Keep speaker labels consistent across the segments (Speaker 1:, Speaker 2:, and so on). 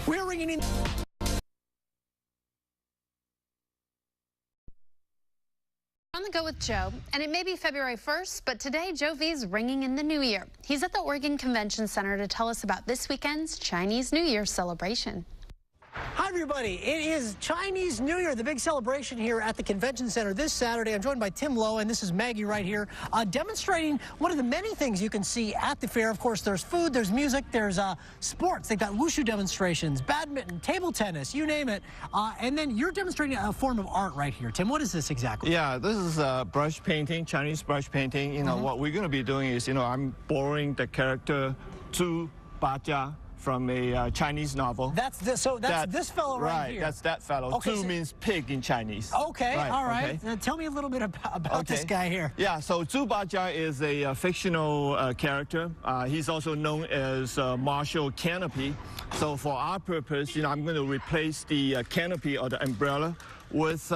Speaker 1: We're ringing in.
Speaker 2: On the go with Joe, and it may be February 1st, but today Joe V's ringing in the new year. He's at the Oregon Convention Center to tell us about this weekend's Chinese New Year celebration.
Speaker 1: Hi, everybody. It is Chinese New Year, the big celebration here at the Convention Center this Saturday. I'm joined by Tim Lowe, and this is Maggie right here, demonstrating one of the many things you can see at the fair. Of course, there's food, there's music, there's sports. They've got wushu demonstrations, badminton, table tennis, you name it. And then you're demonstrating a form of art right here. Tim, what is this exactly?
Speaker 3: Yeah, this is brush painting, Chinese brush painting. You know, what we're going to be doing is, I'm borrowing the character Zhu Bajia from a Chinese novel.
Speaker 1: That's this fellow right here.
Speaker 3: That's that fellow.
Speaker 1: Okay,
Speaker 3: Zhu means pig in Chinese.
Speaker 1: Okay, all right. Okay. Tell me a little bit about this guy here.
Speaker 3: Yeah, so Zhu Bajia is a fictional character. He's also known as Marshall Canopy. So for our purpose, I'm going to replace the canopy or the umbrella with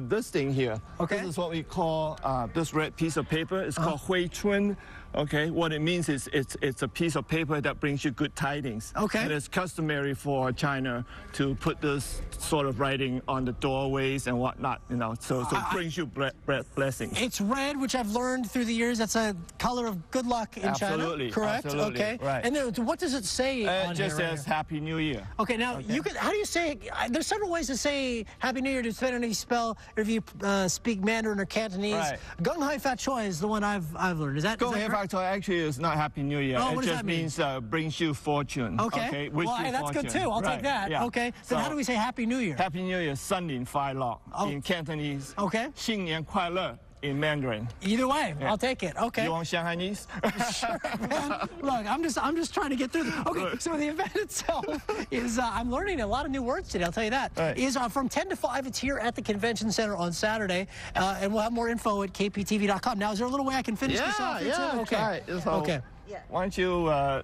Speaker 3: this thing here. Okay. This is what we call this red piece of paper. It's called Hui Chun. Okay, what it means is it's a piece of paper that brings you good tidings. Okay. And it's customary for China to put this sort of writing on the doorways and whatnot, so it brings you blessings.
Speaker 1: It's red, which I've learned through the years, that's a color of good luck in China. Correct?
Speaker 3: Absolutely.
Speaker 1: Okay.
Speaker 3: Right.
Speaker 1: And then what does it say on
Speaker 3: it just
Speaker 1: here,
Speaker 3: says Happy New Year.
Speaker 1: Okay, now how do you say it? There's several ways to say Happy New Year depending on how you spell, or if you speak Mandarin or Cantonese. Right. Gong Hai Fat Choi is the one I've learned. Is that correct?
Speaker 3: Actually, it's not Happy New Year.
Speaker 1: Oh,
Speaker 3: it just means brings you fortune.
Speaker 1: Okay. Well, hey, that's good too. I'll take that. Yeah. Okay. So how do we say Happy New Year?
Speaker 3: Happy New Year, 新年快乐 in Cantonese.
Speaker 1: Okay.
Speaker 3: 新年快乐 in Mandarin.
Speaker 1: Either way, I'll take it. Okay.
Speaker 3: You want Shanghainese?
Speaker 1: Sure, man. Look, I'm just trying to get through. Okay, so the event itself is I'm learning a lot of new words today. I'll tell you that. Right. Is from 10 to 5. It's here at the Convention Center on Saturday, and we'll have more info at kptv.com. Now, is there a little way I can finish this off?
Speaker 3: Yeah. Okay. Okay. Why don't you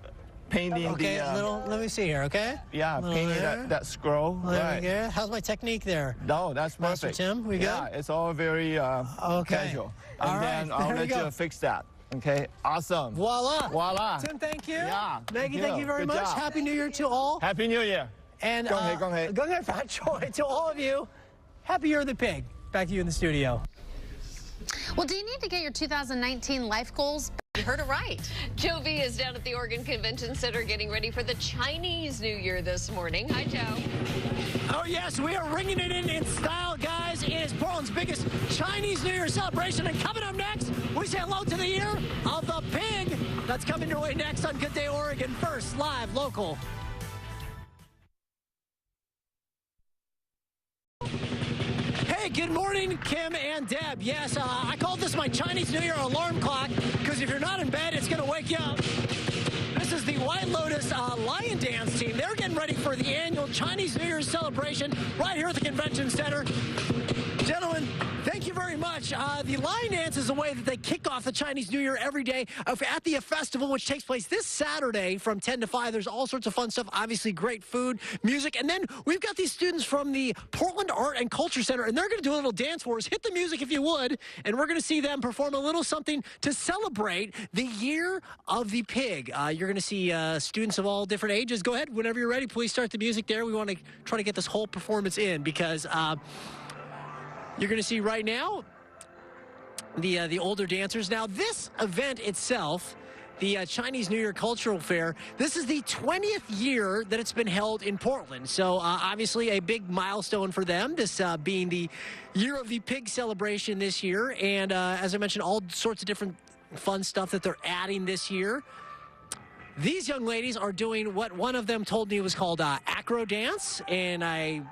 Speaker 3: painting
Speaker 1: let me see here, okay?
Speaker 3: Yeah, painting that scroll.
Speaker 1: Right. Here. How's my technique there?
Speaker 3: No, that's perfect.
Speaker 1: Master Tim, we good?
Speaker 3: Yeah, it's all very casual. And then I'll let you fix that. Okay, awesome.
Speaker 1: Voila.
Speaker 3: Voila.
Speaker 1: Tim, thank you.
Speaker 3: Yeah.
Speaker 1: Maggie, thank you very much.
Speaker 3: Job.
Speaker 1: Happy New Year to all.
Speaker 3: Happy New Year.
Speaker 1: And
Speaker 3: go ahead.
Speaker 1: Go ahead, Fat Joy. To all of you, Happy Year of the Pig. Back to you in the studio.
Speaker 2: Well, do you need to get your 2019 life goals? You heard it right.
Speaker 4: Joe V is down at the Oregon Convention Center getting ready for the Chinese New Year this morning. Hi, Joe.
Speaker 1: Oh, yes, we are ringing it in style, guys. It is Portland's biggest Chinese New Year celebration. And coming up next, we say hello to the year of the pig. That's coming your way next on Good Day Oregon. First, live, local. Hey, good morning, Kim and Deb. Yes, I called this my Chinese New Year alarm clock because if you're not in bed, it's going to wake you up. This is the White Lotus Lion Dance team. They're getting ready for the annual Chinese New Year celebration right here at the Convention Center. Gentlemen, thank you very much. The Lion Dance is a way that they kick off the Chinese New Year every day at the festival, which takes place this Saturday from 10 to 5. There's all sorts of fun stuff, obviously great food, music, and then we've got these students from the Portland Art and Culture Center, and they're going to do a little dance for us. Hit the music if you would, and we're going to see them perform a little something to celebrate the Year of the Pig. You're going to see students of all different ages. Go ahead, whenever you're ready, please start the music there. We want to try to get this whole performance in because you're going to see right now the older dancers. Now, this event itself, the Chinese New Year Cultural Fair, this is the 20th year that it's been held in Portland. So, obviously, a big milestone for them, this being the Year of the Pig celebration this year. And as I mentioned, all sorts of different fun stuff that they're adding this year. These young ladies are doing what one of them told me was called acro dance, and I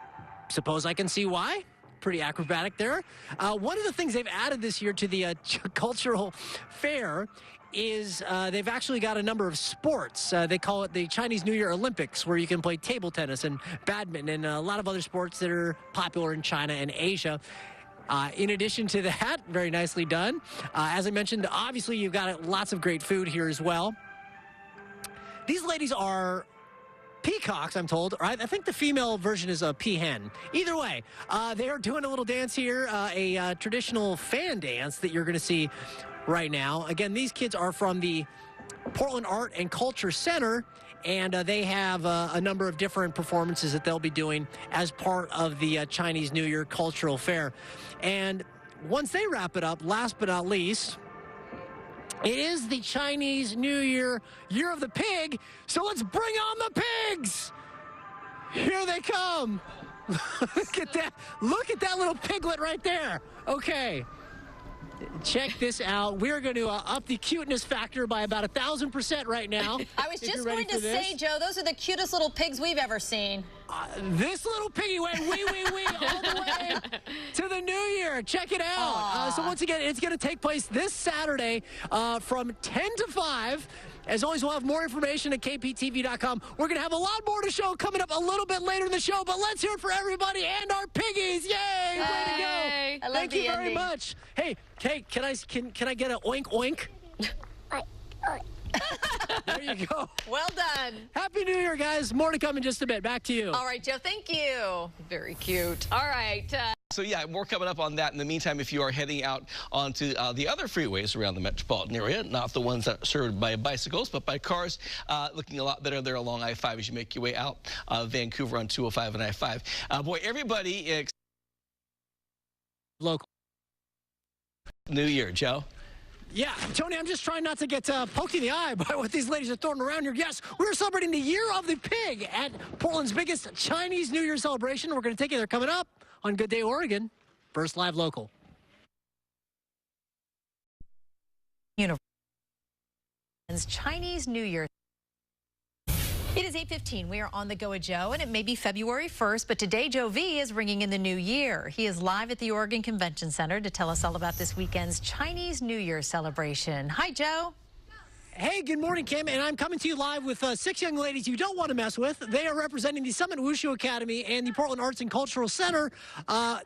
Speaker 1: suppose I can see why. Pretty acrobatic there. One of the things they've added this year to the cultural fair is they've actually got a number of sports. They call it the Chinese New Year Olympics, where you can play table tennis and badminton and a lot of other sports that are popular in China and Asia. In addition to that, very nicely done. As I mentioned, obviously you've got lots of great food here as well. These ladies are peacocks, I'm told. I think the female version is a peahen. Either way, they are doing a little dance here, a traditional fan dance that you're going to see right now. Again, these kids are from the Portland Art and Culture Center, and they have a number of different performances that they'll be doing as part of the Chinese New Year Cultural Fair. And once they wrap it up, last but not least, it is the Chinese New Year, Year of the Pig, so let's bring on the pigs! Here they come! Look at that! Look at that little piglet right there! Okay. Check this out. We're going to up the cuteness factor by about 1,000% right now.
Speaker 5: I was just going to say, Joe, those are the cutest little pigs we've ever seen.
Speaker 1: This little piggy went wee all the way to the new year. Check it out. So once again, it's going to take place this Saturday from 10 to 5. As always, we'll have more information at kptv.com. We're going to have a lot more to show coming up a little bit later in the show, but let's hear it for everybody and our piggies. Yay! Way to go.
Speaker 5: I love
Speaker 1: Thank you very much. Hey, can I get an oink oink? There you go.
Speaker 5: Well done.
Speaker 1: Happy New Year, guys. More to come in just a bit. Back to you.
Speaker 5: All right, Joe, thank you.
Speaker 4: Very cute. All right.
Speaker 6: So yeah, more coming up on that. In the meantime, if you are heading out onto the other freeways around the metropolitan area, not the ones that are served by bicycles, but by cars, looking a lot better there along I-5 as you make your way out Vancouver on 205 and I-5. Boy, everybody
Speaker 1: Local.
Speaker 6: New Year, Joe.
Speaker 1: Yeah, Tony, I'm just trying not to get poked in the eye by what these ladies are throwing around here. Yes, we're celebrating the Year of the Pig at Portland's biggest Chinese New Year celebration. We're going to take you there coming up on Good Day Oregon, First Live Local.
Speaker 5: Chinese New Year. It is 8:15. We are on the go with Joe, and it may be February 1st, but today Joe V is ringing in the new year. He is live at the Oregon Convention Center to tell us all about this weekend's Chinese New Year celebration. Hi, Joe.
Speaker 1: Hey, good morning, Kim, and I'm coming to you live with 6 young ladies you don't want to mess with. They are representing the Summit Wushu Academy and the Portland Arts and Cultural Center.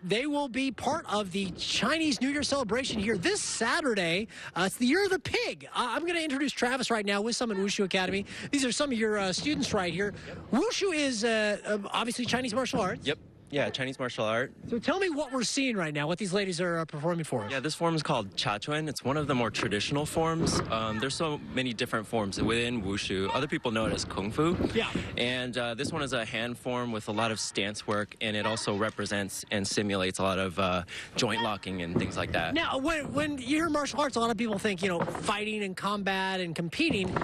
Speaker 1: They will be part of the Chinese New Year celebration here this Saturday. It's the Year of the Pig. I'm going to introduce Travis right now with Summit Wushu Academy. These are some of your students right here. Yep. Wushu is obviously Chinese martial arts.
Speaker 7: Yep. Yeah, Chinese martial art.
Speaker 1: So tell me what we're seeing right now, what these ladies are performing for us.
Speaker 7: Yeah, this form is called Cha Chuan. It's one of the more traditional forms. There's so many different forms within Wushu. Other people know it as Kung Fu.
Speaker 1: Yeah.
Speaker 7: And this one is a hand form with a lot of stance work, and it also represents and simulates a lot of joint locking and things like that.
Speaker 1: Now, when you hear martial arts, a lot of people think, you know, fighting and combat and competing.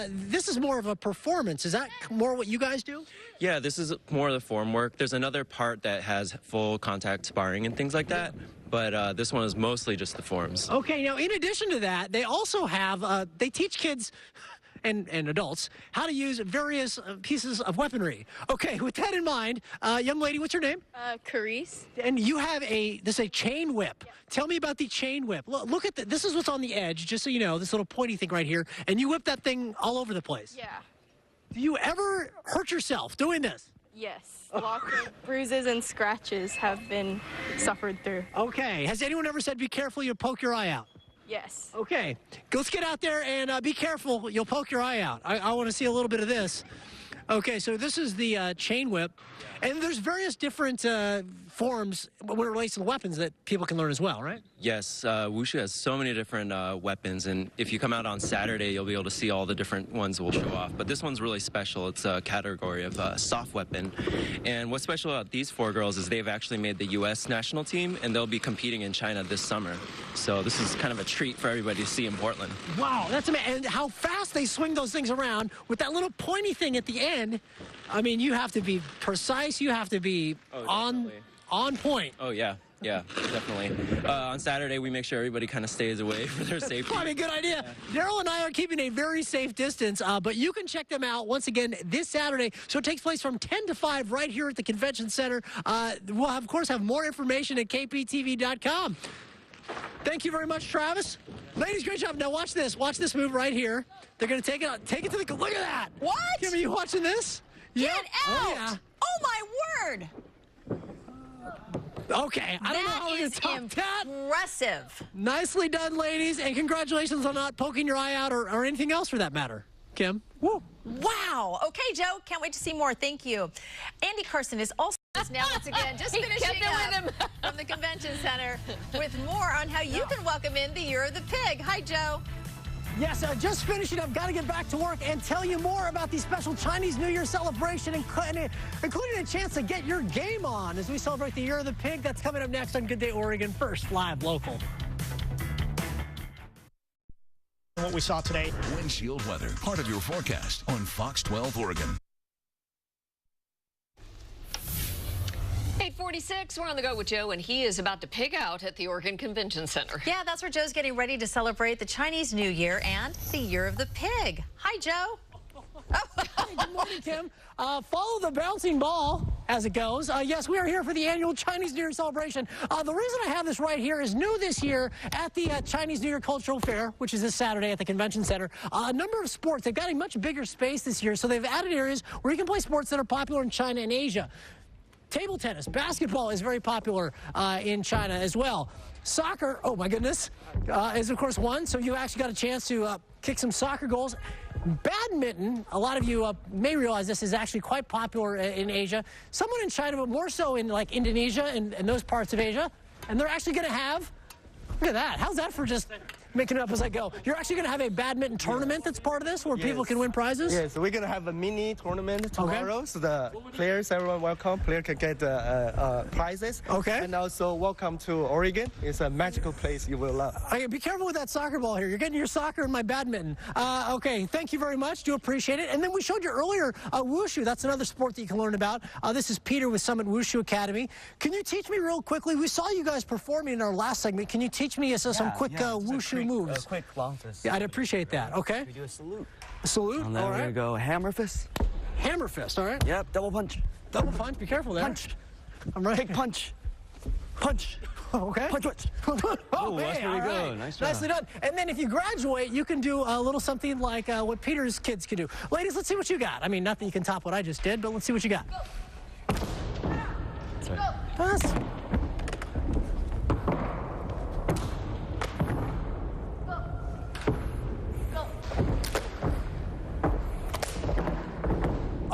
Speaker 1: This is more of a performance. Is that more what you guys do?
Speaker 7: Yeah, this is more of the form work. There's another part that has full contact sparring and things like that, but this one is mostly just the forms. Okay,
Speaker 1: now in addition to that, they also have, they teach kids and adults how to use various pieces of weaponry. Okay, with that in mind, young lady, what's your name?
Speaker 8: Carice.
Speaker 1: And you have this a chain whip. Yeah. Tell me about the chain whip. Look at this is what's on the edge, just so you know, this little pointy thing right here, and you whip that thing all over the place.
Speaker 8: Yeah.
Speaker 1: Do you ever hurt yourself doing this?
Speaker 8: Yes. Lots of bruises and scratches have been suffered through.
Speaker 1: Okay. Has anyone ever said, be careful, you'll poke your eye out?
Speaker 8: Yes.
Speaker 1: Okay. Let's get out there and be careful, you'll poke your eye out. I want to see a little bit of this. Okay, so this is the chain whip. And there's various different forms when it relates to the weapons that people can learn as well, right?
Speaker 7: Yes, Wushu has so many different weapons, and if you come out on Saturday, you'll be able to see all the different ones we'll show off. But this one's really special. It's a category of soft weapon. And what's special about these 4 girls is they've actually made the U.S. national team, and they'll be competing in China this summer. So this is kind of a treat for everybody to see in Portland.
Speaker 1: Wow, that's amazing. And how fast they swing those things around with that little pointy thing at the end. I mean, you have to be precise. You have to be on point.
Speaker 7: Oh, yeah. Yeah, definitely. On Saturday, we make sure everybody kind of stays away for their safety.
Speaker 1: Probably a good idea. Yeah. Daryl and I are keeping a very safe distance, but you can check them out once again this Saturday. So it takes place from 10 to 5 right here at the Convention Center. We'll, of course, have more information at kptv.com. Thank you very much, Travis. Ladies, great job. Now watch this. Watch this move right here. They're going to take it to the... Look at that.
Speaker 5: What?
Speaker 1: Kim, are you watching this?
Speaker 5: Get
Speaker 1: yep.
Speaker 5: out.
Speaker 1: Oh, yeah.
Speaker 5: Oh, my word.
Speaker 1: Okay, I don't know how we're going to top that.
Speaker 5: Impressive.
Speaker 1: Nicely done, ladies, and congratulations on not poking your eye out or anything else for that matter. Kim? Woo.
Speaker 5: Wow. Okay, Joe, can't wait to see more. Thank you. Andy Carson is also now once again just finishing up from the Convention Center with more on how you can welcome in the Year of the Pig. Hi, Joe.
Speaker 1: Yes, just finishing up. Got to get back to work and tell you more about the special Chinese New Year celebration, including a chance to get your game on as we celebrate the Year of the Pig. That's coming up next on Good Day Oregon, first live local. What we saw today.
Speaker 9: Windshield weather, part of your forecast on Fox 12 Oregon.
Speaker 4: 8:46, we're on the go with Joe, and he is about to pig out at the Oregon Convention Center.
Speaker 5: Yeah, that's where Joe's getting ready to celebrate the Chinese New Year and the Year of the Pig. Hi, Joe.
Speaker 1: Hey, good morning, Kim. Follow the bouncing ball as it goes. Yes, we are here for the annual Chinese New Year celebration. The reason I have this right here is new this year at the Chinese New Year Cultural Fair, which is this Saturday at the Convention Center. A number of sports. They've got a much bigger space this year, so they've added areas where you can play sports that are popular in China and Asia. Table tennis, basketball is very popular in China as well. Soccer, oh my goodness, is of course one. So you actually got a chance to kick some soccer goals. Badminton, a lot of you may realize this is actually quite popular in Asia. Somewhat in China, but more so in like Indonesia and those parts of Asia. And they're actually going to have, look at that. How's that for just making it up as I go? You're actually going to have a badminton tournament that's part of this where people can win prizes?
Speaker 10: Yes, we're going to have a mini tournament tomorrow. Okay. So the players, everyone welcome. Player can get prizes. Okay. And also welcome to Oregon. It's a magical place you will love.
Speaker 1: Okay, be careful with that soccer ball here. You're getting your soccer and my badminton. Okay, thank you very much. Do appreciate it. And then we showed you earlier wushu. That's another sport that you can learn about. This is Peter with Summit Wushu Academy. Can you teach me real quickly? We saw you guys performing in our last segment. Can you teach me some quick wushu moves?
Speaker 10: Quick long fist.
Speaker 1: Yeah, I'd appreciate that. Okay.
Speaker 10: We do a salute.
Speaker 1: A salute?
Speaker 10: And then we're going to go hammer fist.
Speaker 1: Hammer fist, all right.
Speaker 10: Yep, double punch.
Speaker 1: Double punch, be careful there.
Speaker 10: Punch.
Speaker 1: I'm right.
Speaker 10: Big punch. Punch.
Speaker 1: Okay.
Speaker 10: Punch, punch.
Speaker 1: Oh,
Speaker 10: that's
Speaker 1: hey,
Speaker 10: pretty good.
Speaker 1: Right.
Speaker 10: Nice job.
Speaker 1: Nicely done. And then if you graduate, you can do a little something like what Peter's kids can do. Ladies, let's see what you got. I mean, not that you can top what I just did, but let's see what you got.
Speaker 10: Sorry.
Speaker 1: Pass.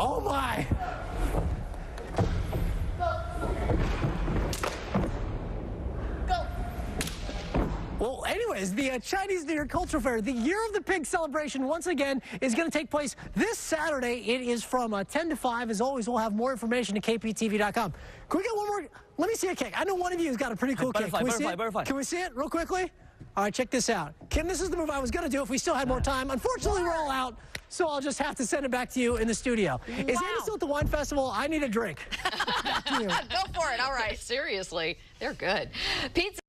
Speaker 1: Oh my! Well, anyways, the Chinese New Year Cultural Fair, the Year of the Pig celebration, once again, is going to take place this Saturday. It is from 10 to 5. As always, we'll have more information at kptv.com. Can we get one more? Let me see a kick. I know one of you has got a pretty cool kick.
Speaker 10: Butterfly.
Speaker 1: Can we see it real quickly? All right, check this out. Kim, this is the move I was going to do if we still had more time. Unfortunately, we're all out, so I'll just have to send it back to you in the studio. Wow. Is Andy still at the wine festival? I need a drink.
Speaker 4: Go for it. All right. Seriously, they're good. Pizza.